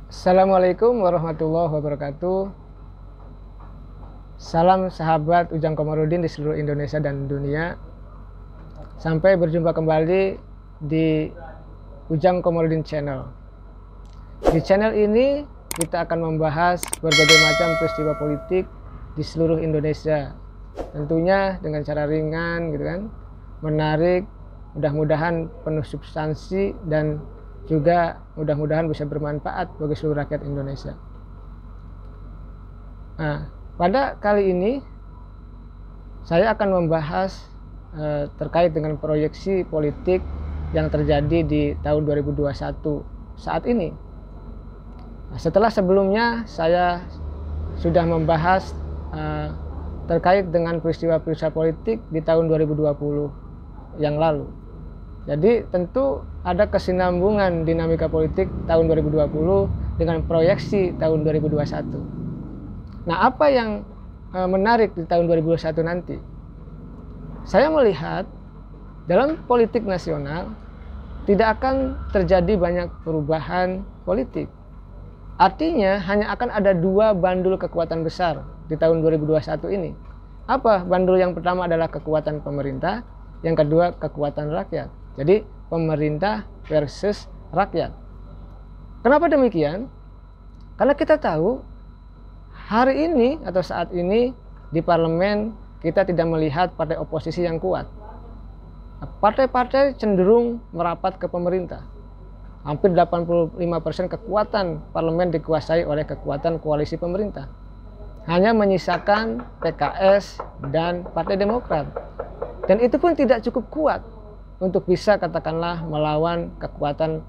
Assalamualaikum warahmatullahi wabarakatuh. Salam sahabat Ujang Komarudin di seluruh Indonesia dan dunia. Sampai berjumpa kembali di Ujang Komarudin Channel. Di channel ini kita akan membahas berbagai macam peristiwa politik di seluruh Indonesia. Tentunya dengan cara ringan gitu kan, menarik, mudah-mudahan penuh substansi dan juga mudah-mudahan bisa bermanfaat bagi seluruh rakyat Indonesia. Nah, pada kali ini saya akan membahas terkait dengan proyeksi politik yang terjadi di tahun 2021 saat ini. Nah, setelah sebelumnya saya sudah membahas terkait dengan peristiwa-peristiwa politik di tahun 2020 yang lalu. Jadi tentu ada kesinambungan dinamika politik tahun 2020 dengan proyeksi tahun 2021. Nah, apa yang menarik di tahun 2021 nanti? Saya melihat dalam politik nasional tidak akan terjadi banyak perubahan politik. Artinya hanya akan ada dua bandul kekuatan besar di tahun 2021 ini. Apa? Bandul yang pertama adalah kekuatan pemerintah, yang kedua kekuatan rakyat. Jadi pemerintah versus rakyat. Kenapa demikian? Karena kita tahu hari ini atau saat ini di parlemen kita tidak melihat partai oposisi yang kuat. Partai-partai cenderung merapat ke pemerintah. Hampir 85% kekuatan parlemen dikuasai oleh kekuatan koalisi pemerintah. Hanya menyisakan PKS dan Partai Demokrat. Dan itu pun tidak cukup kuat untuk bisa katakanlah melawan kekuatan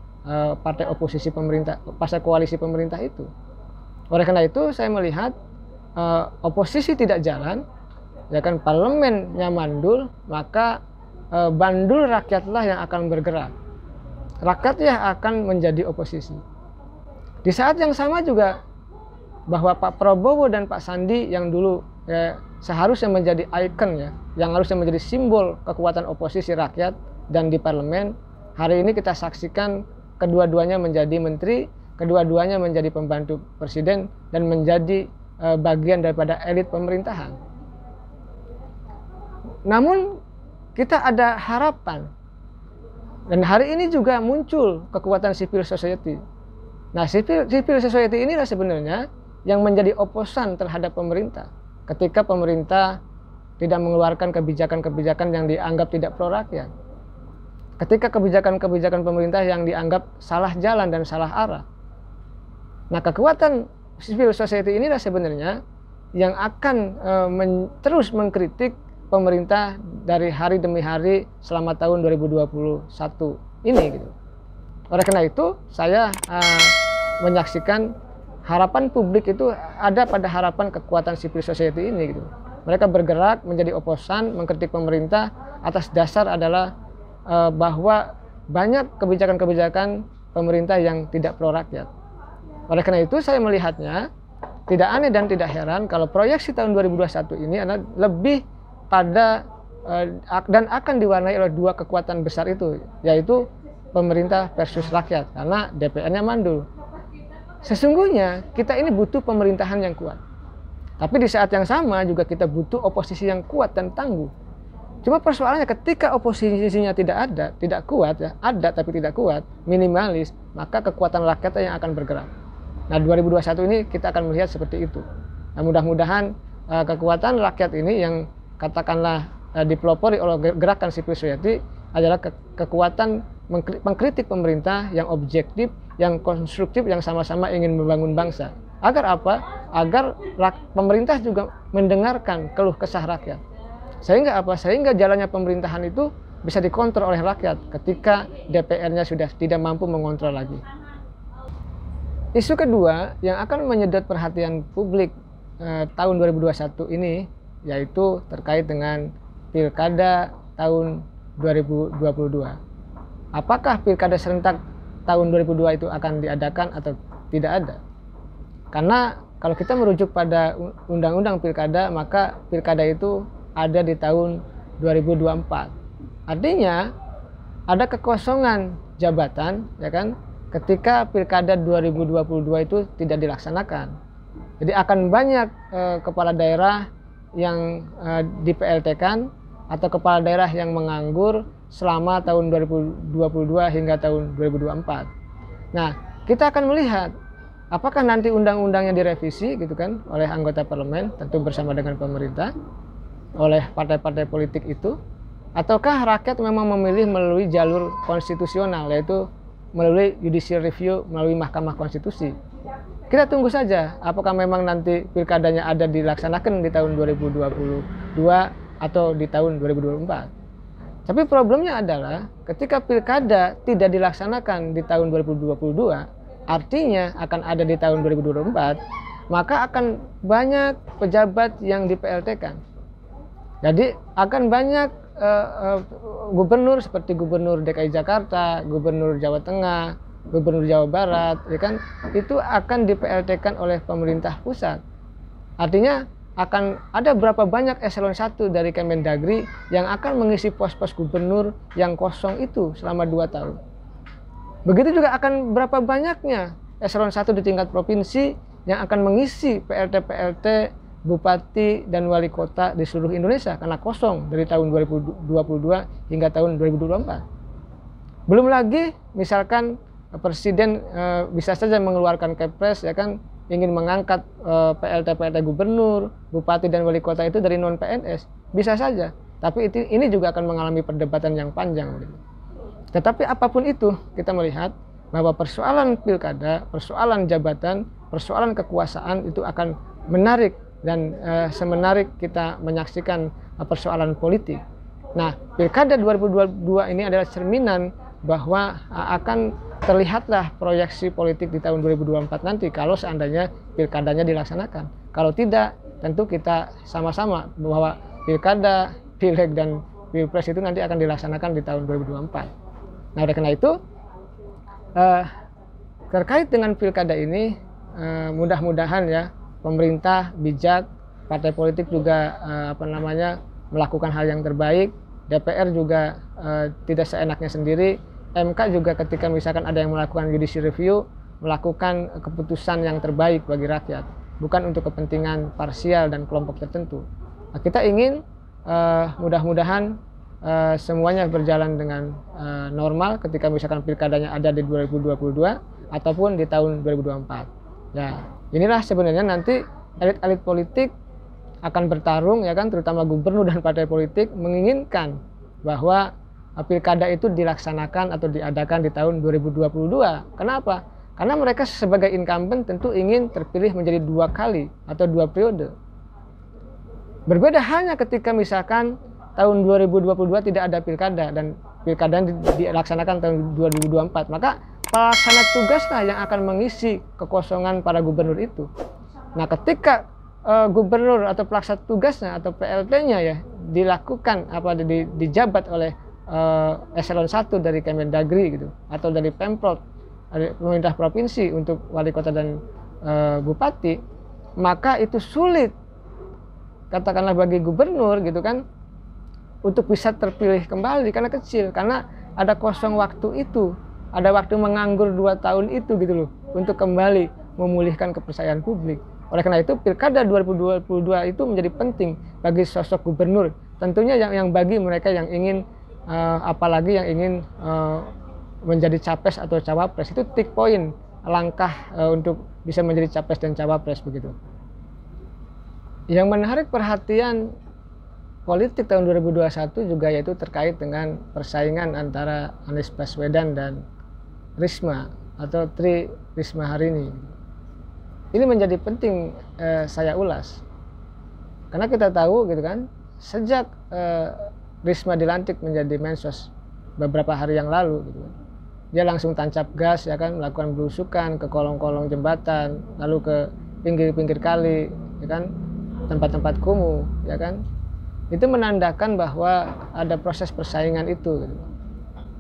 partai oposisi pemerintah, partai koalisi pemerintah itu. Oleh karena itu saya melihat oposisi tidak jalan, ya kan, parlemennya mandul, maka bandul rakyatlah yang akan bergerak. Rakyat yang akan menjadi oposisi. Di saat yang sama juga bahwa Pak Prabowo dan Pak Sandi yang dulu seharusnya menjadi ikon ya, yang harusnya menjadi simbol kekuatan oposisi rakyat dan di parlemen, hari ini kita saksikan kedua-duanya menjadi menteri, kedua-duanya menjadi pembantu presiden dan menjadi bagian daripada elit pemerintahan. Namun kita ada harapan, dan hari ini juga muncul kekuatan civil society. Nah, civil society inilah sebenarnya yang menjadi oposan terhadap pemerintah ketika pemerintah tidak mengeluarkan kebijakan-kebijakan yang dianggap tidak pro rakyat. Ketika kebijakan-kebijakan pemerintah yang dianggap salah jalan dan salah arah. Nah, kekuatan civil society inilah sebenarnya yang akan terus mengkritik pemerintah dari hari demi hari selama tahun 2021 ini gitu. Oleh karena itu, saya menyaksikan harapan publik itu ada pada harapan kekuatan civil society ini gitu. Mereka bergerak menjadi oposan, mengkritik pemerintah atas dasar adalah bahwa banyak kebijakan-kebijakan pemerintah yang tidak pro rakyat. Oleh karena itu saya melihatnya tidak aneh dan tidak heran kalau proyeksi tahun 2021 ini adalah lebih pada dan akan diwarnai oleh dua kekuatan besar itu, yaitu pemerintah versus rakyat, karena DPR-nya mandul. Sesungguhnya kita ini butuh pemerintahan yang kuat. Tapi di saat yang sama juga kita butuh oposisi yang kuat dan tangguh. Cuma persoalannya ketika oposisinya tidak kuat ya, ada tapi tidak kuat, minimalis, maka kekuatan rakyat yang akan bergerak. Nah, 2021 ini kita akan melihat seperti itu. Nah, mudah-mudahan kekuatan rakyat ini yang katakanlah dipelopori oleh gerakan civil society adalah kekuatan mengkritik pemerintah yang objektif, yang konstruktif, yang sama-sama ingin membangun bangsa. Agar apa? Agar pemerintah juga mendengarkan keluh kesah rakyat. Sehingga apa? Sehingga jalannya pemerintahan itu bisa dikontrol oleh rakyat ketika DPR-nya sudah tidak mampu mengontrol lagi. Isu kedua yang akan menyedot perhatian publik tahun 2021 ini yaitu terkait dengan Pilkada tahun 2022. Apakah Pilkada serentak tahun 2002 itu akan diadakan atau tidak ada? Karena kalau kita merujuk pada Undang-Undang Pilkada, maka Pilkada itu ada di tahun 2024. Artinya ada kekosongan jabatan, ya kan, ketika Pilkada 2022 itu tidak dilaksanakan. Jadi akan banyak kepala daerah yang di PLT-kan atau kepala daerah yang menganggur selama tahun 2022 hingga tahun 2024. Nah, kita akan melihat apakah nanti undang-undangnya direvisi gitu kan oleh anggota parlemen, tentu bersama dengan pemerintah, oleh partai-partai politik itu, ataukah rakyat memang memilih melalui jalur konstitusional, yaitu melalui judicial review, melalui Mahkamah Konstitusi. Kita tunggu saja apakah memang nanti pilkadanya ada dilaksanakan di tahun 2022 atau di tahun 2024. Tapi problemnya adalah ketika pilkada tidak dilaksanakan di tahun 2022, artinya akan ada di tahun 2024, maka akan banyak pejabat yang di PLT-kan. Jadi akan banyak gubernur seperti gubernur DKI Jakarta, gubernur Jawa Tengah, gubernur Jawa Barat, ya kan, itu akan di PLT-kan oleh pemerintah pusat. Artinya akan ada berapa banyak eselon 1 dari Kemendagri yang akan mengisi pos-pos gubernur yang kosong itu selama 2 tahun. Begitu juga akan berapa banyaknya eselon 1 di tingkat provinsi yang akan mengisi PLT-PLT bupati dan wali kota di seluruh Indonesia karena kosong dari tahun 2022 hingga tahun 2024. Belum lagi misalkan presiden bisa saja mengeluarkan Kepres, ya kan, ingin mengangkat PLT-PLT gubernur, bupati dan wali kota itu dari non PNS, bisa saja. Tapi ini juga akan mengalami perdebatan yang panjang. Tetapi apapun itu, kita melihat bahwa persoalan pilkada, persoalan jabatan, persoalan kekuasaan itu akan menarik dan semenarik kita menyaksikan persoalan politik. Nah, pilkada 2022 ini adalah cerminan bahwa akan terlihatlah proyeksi politik di tahun 2024 nanti kalau seandainya pilkadanya dilaksanakan. Kalau tidak, tentu kita sama-sama bahwa pilkada, pileg dan pilpres itu nanti akan dilaksanakan di tahun 2024. Nah, oleh karena itu terkait dengan pilkada ini mudah-mudahan ya pemerintah bijak, partai politik juga melakukan hal yang terbaik, DPR juga tidak seenaknya sendiri, MK juga ketika misalkan ada yang melakukan judicial review melakukan keputusan yang terbaik bagi rakyat, bukan untuk kepentingan parsial dan kelompok tertentu. Nah, kita ingin mudah-mudahan semuanya berjalan dengan normal ketika misalkan pilkadanya ada di 2022 ataupun di tahun 2024. Ya, inilah sebenarnya nanti elit-elit politik akan bertarung, ya kan, terutama gubernur dan partai politik menginginkan bahwa pilkada itu dilaksanakan atau diadakan di tahun 2022. Kenapa? Karena mereka sebagai incumbent tentu ingin terpilih menjadi 2 kali atau 2 periode. Berbeda halnya ketika misalkan tahun 2022 tidak ada pilkada dan pilkada dilaksanakan tahun 2024, maka pelaksana tugaslah yang akan mengisi kekosongan para gubernur itu. Nah, ketika gubernur atau pelaksana tugasnya atau PLT-nya ya dilakukan dijabat oleh eselon 1 dari Kemendagri gitu atau dari Pemprov, dari pemerintah provinsi untuk wali kota dan bupati, maka itu sulit katakanlah bagi gubernur gitu kan untuk bisa terpilih kembali karena kecil, karena ada kosong waktu itu, ada waktu menganggur 2 tahun itu gitu loh untuk kembali memulihkan kepercayaan publik. Oleh karena itu pilkada 2022 itu menjadi penting bagi sosok gubernur, tentunya yang bagi mereka yang ingin apalagi yang ingin menjadi capres atau cawapres, itu tick point langkah untuk bisa menjadi capres dan cawapres begitu. Yang menarik perhatian politik tahun 2021 juga yaitu terkait dengan persaingan antara Anies Baswedan dan Risma atau Tri Risma hari ini. Ini menjadi penting saya ulas karena kita tahu gitu kan, sejak Risma dilantik menjadi Mensos beberapa hari yang lalu gitu kan, dia langsung tancap gas ya kan, melakukan belusukan ke kolong-kolong jembatan, lalu ke pinggir-pinggir kali ya kan, tempat-tempat kumuh ya kan. Itu menandakan bahwa ada proses persaingan itu gitu.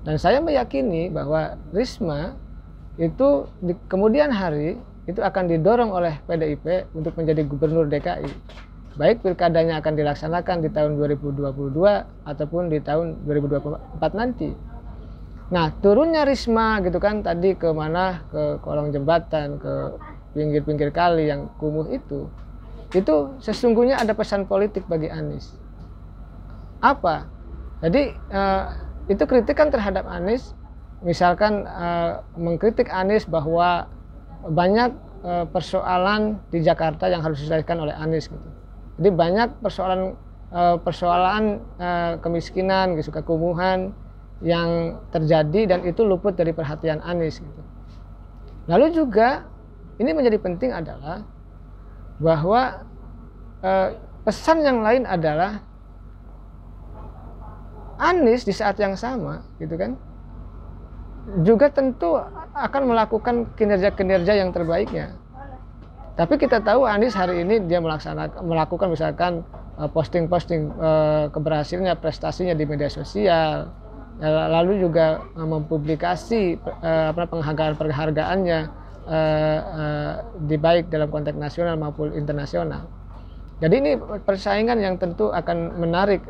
Dan saya meyakini bahwa Risma itu di kemudian hari itu akan didorong oleh PDIP untuk menjadi gubernur DKI, baik pilkadanya akan dilaksanakan di tahun 2022 ataupun di tahun 2024 nanti. Nah, turunnya Risma gitu kan tadi ke mana, ke kolong jembatan, ke pinggir-pinggir kali yang kumuh itu sesungguhnya ada pesan politik bagi Anies. Apa? Jadi itu kritikan terhadap Anies, misalkan mengkritik Anies bahwa banyak persoalan di Jakarta yang harus diselesaikan oleh Anies gitu. Jadi banyak persoalan kemiskinan, gitu, kekumuhan yang terjadi dan itu luput dari perhatian Anies gitu. Lalu juga ini menjadi penting adalah bahwa pesan yang lain adalah Anies di saat yang sama gitu kan juga tentu akan melakukan kinerja-kinerja yang terbaiknya. Tapi kita tahu Anies hari ini dia melakukan misalkan posting-posting keberhasilannya, prestasinya di media sosial, lalu juga mempublikasi penghargaan-penghargaannya di baik dalam konteks nasional maupun internasional. Jadi ini persaingan yang tentu akan menarik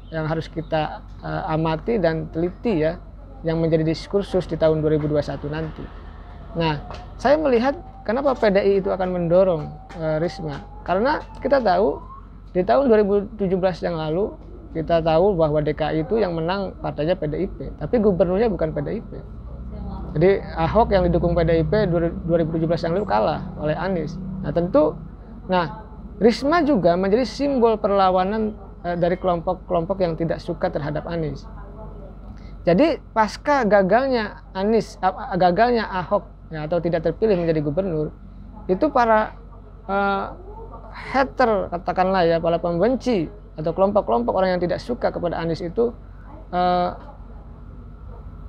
yang harus kita amati dan teliti ya, yang menjadi diskursus di tahun 2021 nanti. Nah, saya melihat kenapa PDI itu akan mendorong Risma, karena kita tahu di tahun 2017 yang lalu kita tahu bahwa DKI itu yang menang partainya PDIP, tapi gubernurnya bukan PDIP. Jadi Ahok yang didukung PDIP 2017 yang lalu kalah oleh Anies. Nah tentu, Risma juga menjadi simbol perlawanan dari kelompok-kelompok yang tidak suka terhadap Anies. Jadi pasca gagalnya Ahok ya, atau tidak terpilih menjadi gubernur, itu para hater katakanlah ya, para pembenci atau kelompok-kelompok orang yang tidak suka kepada Anies itu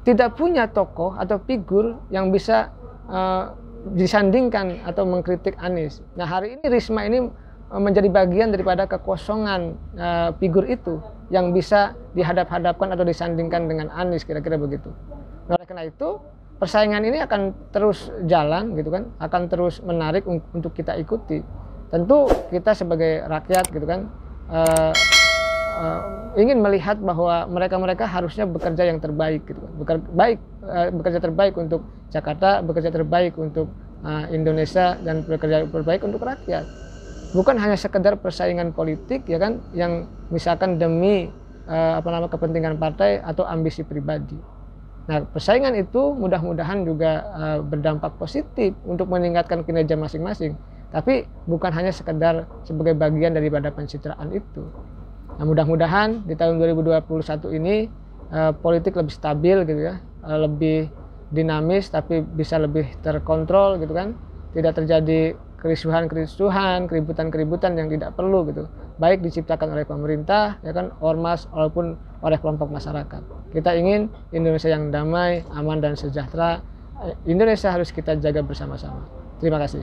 tidak punya tokoh atau figur yang bisa disandingkan atau mengkritik Anies. Nah hari ini Risma ini menjadi bagian daripada kekosongan figur itu yang bisa dihadap-hadapkan atau disandingkan dengan Anies, kira-kira begitu. Nah, oleh karena itu persaingan ini akan terus jalan gitu kan, akan terus menarik untuk kita ikuti. Tentu kita sebagai rakyat gitu kan ingin melihat bahwa mereka harusnya bekerja yang terbaik gitu kan. Bekerja terbaik untuk Jakarta, bekerja terbaik untuk Indonesia, dan bekerja terbaik untuk rakyat. Bukan hanya sekedar persaingan politik ya kan, yang misalkan demi kepentingan partai atau ambisi pribadi. Nah, persaingan itu mudah-mudahan juga berdampak positif untuk meningkatkan kinerja masing-masing, tapi bukan hanya sekedar sebagai bagian daripada pencitraan itu. Nah, mudah-mudahan di tahun 2021 ini politik lebih stabil gitu ya, lebih dinamis tapi bisa lebih terkontrol gitu kan, tidak terjadi kerisuhan-kerisuhan, keributan-keributan yang tidak perlu gitu, baik diciptakan oleh pemerintah ya kan, ormas maupun oleh kelompok masyarakat. Kita ingin Indonesia yang damai, aman dan sejahtera. Indonesia harus kita jaga bersama-sama. Terima kasih.